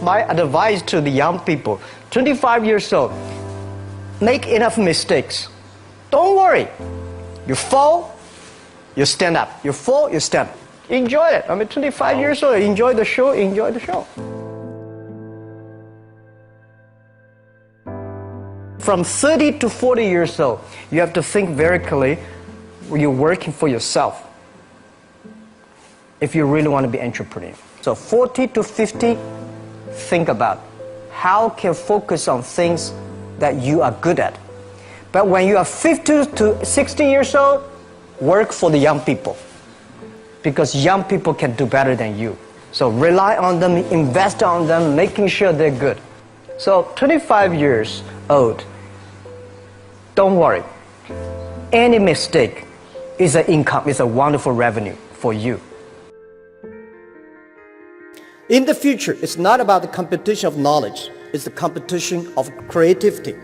My advice to the young people, 25 years old, make enough mistakes. Don't worry. You fall, you stand up. You fall, you stand up. Enjoy it. I mean, 25 years old, enjoy the show, enjoy the show. From 30 to 40 years old, you have to think very clearly, you're working for yourself if you really want to be an entrepreneur. So 40 to 50, think about how can focus on things that you are good at. But when you are 50 to 60 years old, work for the young people, because young people can do better than you. So rely on them, invest on them, making sure they're good. So 25 years old, don't worry. Any mistake is an income, is a wonderful revenue for you. In the future, it's not about the competition of knowledge. It's the competition of creativity.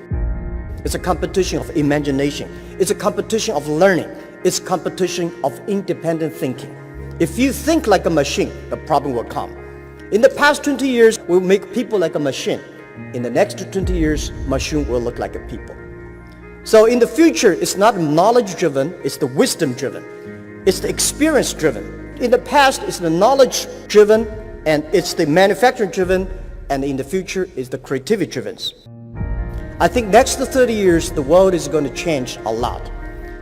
It's a competition of imagination. It's a competition of learning. It's a competition of independent thinking. If you think like a machine, the problem will come. In the past 20 years, we'll make people like a machine. In the next 20 years, machine will look like a people. So in the future, it's not knowledge-driven, it's the wisdom-driven. It's the experience-driven. In the past, it's the knowledge-driven, and it's the manufacturing-driven, and in the future, it's the creativity-driven. I think next to 30 years, the world is going to change a lot.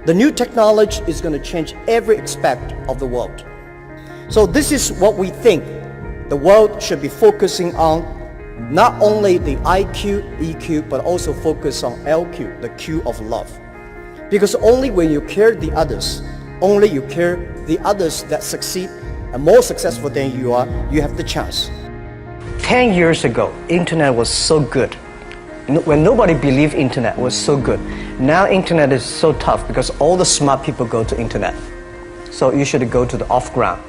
The new technology is going to change every aspect of the world. So this is what we think the world should be focusing on. Not only the IQ, EQ, but also focus on LQ, the Q of love. Because only when you care the others, only you care the others that succeed and more successful than you are, you have the chance. 10 years ago, internet was so good. When nobody believed internet was so good. Now internet is so tough because all the smart people go to internet. So you should go to the off-ground.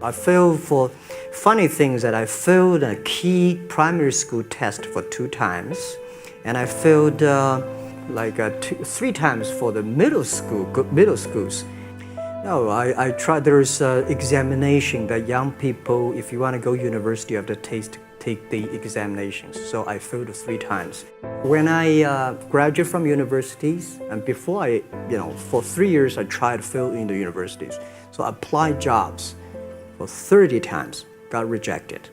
I failed for funny things that I failed a key primary school test for 2 times, and I failed 3 times for the middle schools. No, I tried. There's an examination that young people, if you want to go university, you have to take the examinations. So I failed 3 times. When I graduated from universities, and before for 3 years I tried to fill in the universities. So I applied jobs for 30 times, got rejected.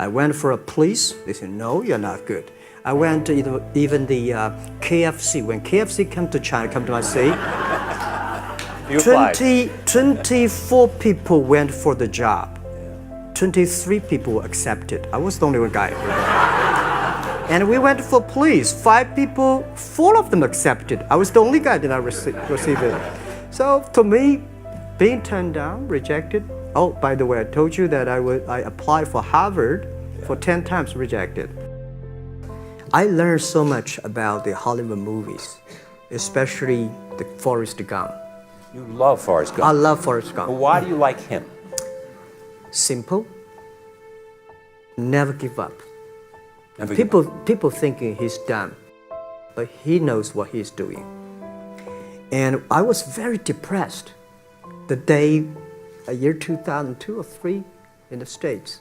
I went for a police, they said, no, you're not good. I went to even the KFC. When KFC come to China, come to my city, 24 people went for the job. 23 people were accepted. I was the only one guy. And we went for police. 5 people, 4 of them accepted. I was the only guy that I received it. So to me, being turned down, rejected. Oh, by the way, I told you that I applied for Harvard for 10 times, rejected. I learned so much about the Hollywood movies, especially the Forrest Gump. You love Forrest Gump. I love Forrest Gump. Well, why do you like him? Simple. Never give up. People thinking he's dumb, but he knows what he's doing. And I was very depressed the day, year 2002 or 3 in the States.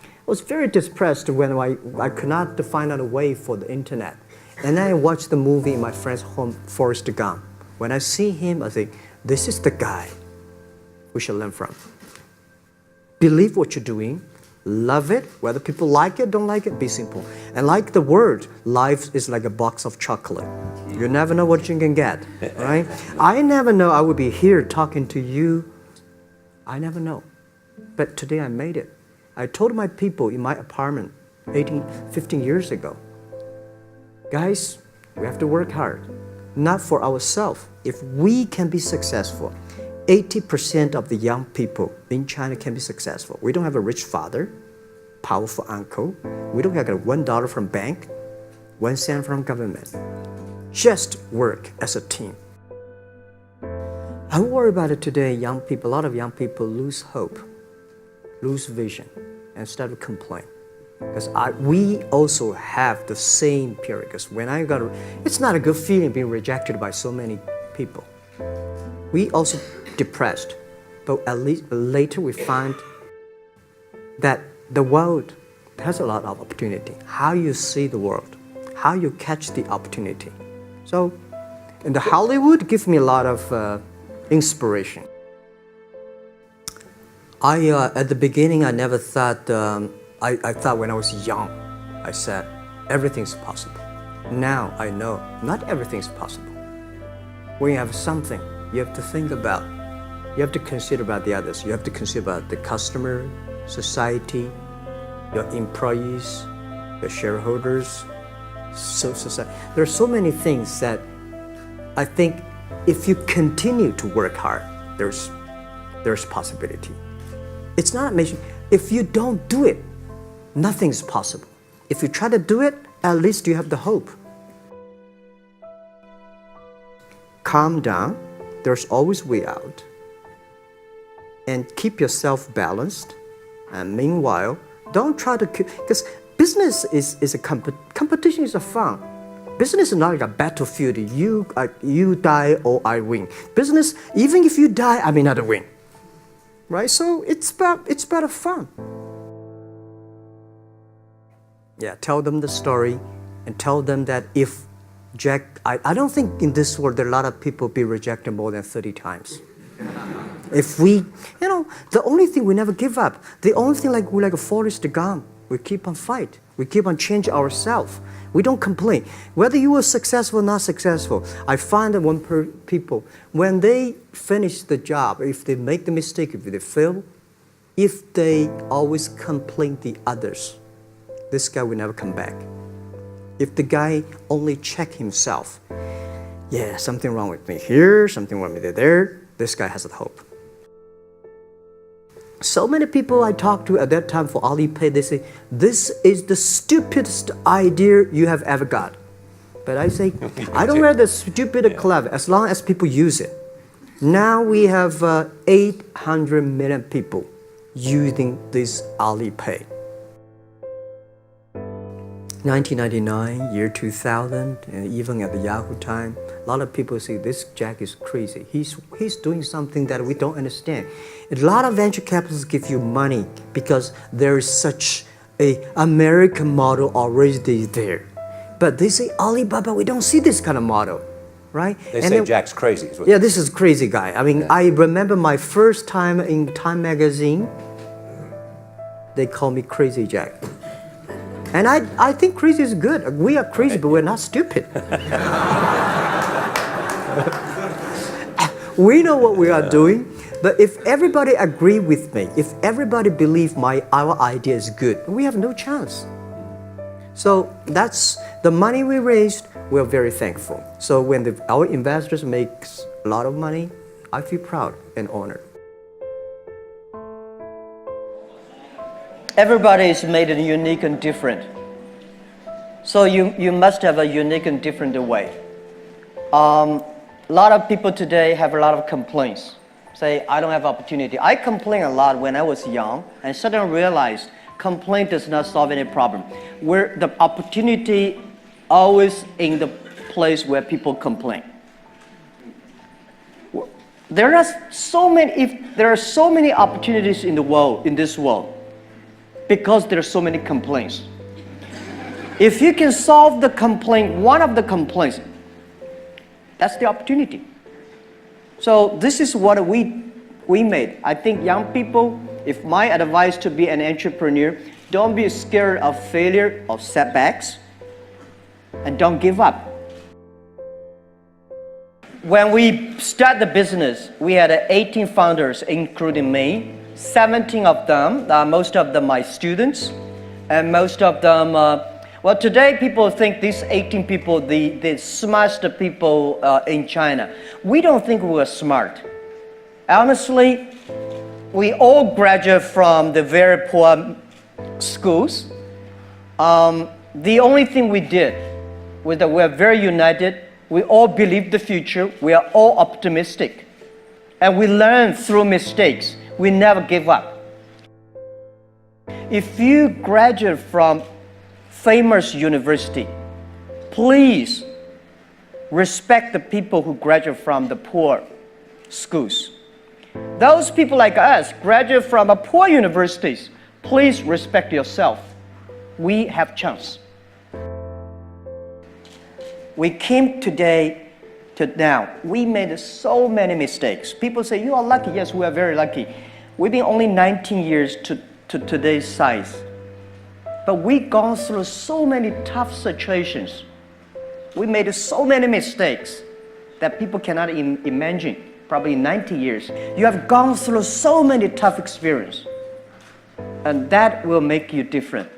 I was very depressed when I could not find out a way for the internet. And then I watched the movie in my friend's home, Forrest Gump. When I see him, I think, this is the guy we should learn from. Believe what you're doing, love it, whether people like it, don't like it, be simple. And like the word, life is like a box of chocolate. You never know what you can get, right? I never know I would be here talking to you. I never know. But today I made it. I told my people in my apartment 15 years ago, guys, we have to work hard, not for ourselves. If we can be successful, 80% of the young people in China can be successful. We don't have a rich father, powerful uncle. We don't have $1 from bank, 1 cent from government. Just work as a team. I worry about it today. Young people, a lot of young people lose hope, lose vision, and start to complain. Because we also have the same period. Because when it's not a good feeling being rejected by so many people. We also depressed, but at least later we find that the world has a lot of opportunity. How you see the world, how you catch the opportunity. So, in the Hollywood gives me a lot of inspiration. At the beginning, I never thought, I thought when I was young, I said, everything's possible. Now I know not everything's possible. When you have something, you have to think about, you have to consider about the others. You have to consider about the customer, society, your employees, your shareholders, society. There are so many things that I think if you continue to work hard, there's possibility. It's not amazing. If you don't do it, nothing's possible. If you try to do it, at least you have the hope. Calm down. There's always way out. And keep yourself balanced. And meanwhile, don't try to keep, because business is a competition is a fun. Business is not like a battlefield. You die or I win. Business, even if you die, I may not win. Right? So it's about fun. Yeah, tell them the story and tell them that if Jack, I don't think in this world there are a lot of people be rejected more than 30 times. If we, the only thing we never give up, the only thing we're like a Forrest Gump, we keep on fight. We keep on change ourselves. We don't complain. Whether you were successful or not successful, I find that people, when they finish the job, if they make the mistake, if they fail, if they always complain the others, this guy will never come back. If the guy only check himself, yeah, something wrong with me here, something wrong with me there, this guy has a hope. So many people I talked to at that time for Alipay, they say, this is the stupidest idea you have ever got. But I say, I don't wear the stupid or clever, as long as people use it. Now we have 800 million people using this Alipay. 1999, year 2000, and even at the Yahoo time, a lot of people say this Jack is crazy. He's doing something that we don't understand. A lot of venture capitalists give you money because there is such a American model already there. But they say Alibaba, we don't see this kind of model, right? They say Jack's crazy. Yeah, this is crazy guy. I mean, I remember my first time in Time magazine, they call me Crazy Jack. And I think crazy is good. We are crazy, but we're not stupid. We know what we are doing, but if everybody agree with me, if everybody believe our idea is good, we have no chance. So that's the money we raised, we're very thankful. So when our investors make a lot of money, I feel proud and honored. Everybody is made unique and different. So you must have a unique and different way. A lot of people today have a lot of complaints. Say, I don't have opportunity. I complain a lot when I was young and suddenly realized complaint does not solve any problem. Where the opportunity always in the place where people complain. There are so many opportunities in the world, in this world, because there are so many complaints. If you can solve the complaint, one of the complaints, that's the opportunity. So this is what we made. I think young people, if my advice to be an entrepreneur, don't be scared of failure, of setbacks, and don't give up. When we start the business, we had 18 founders, including me. 17 of them, most of them my students, and most of them, well, today people think these 18 people, the smartest people in China. We don't think we're smart. Honestly, we all graduate from the very poor schools. The only thing we did was that we're very united. We all believe the future. We are all optimistic. And we learn through mistakes. We never give up. If you graduate from famous university, please respect the people who graduate from the poor schools. Those people like us graduate from poor universities. Please respect yourself. We have chance. We came today to now. We made so many mistakes. People say, you are lucky. Yes, we are very lucky. We've been only 19 years to today's size. But we've gone through so many tough situations. We made so many mistakes that people cannot imagine. Probably in 90 years. You have gone through so many tough experiences. And that will make you different.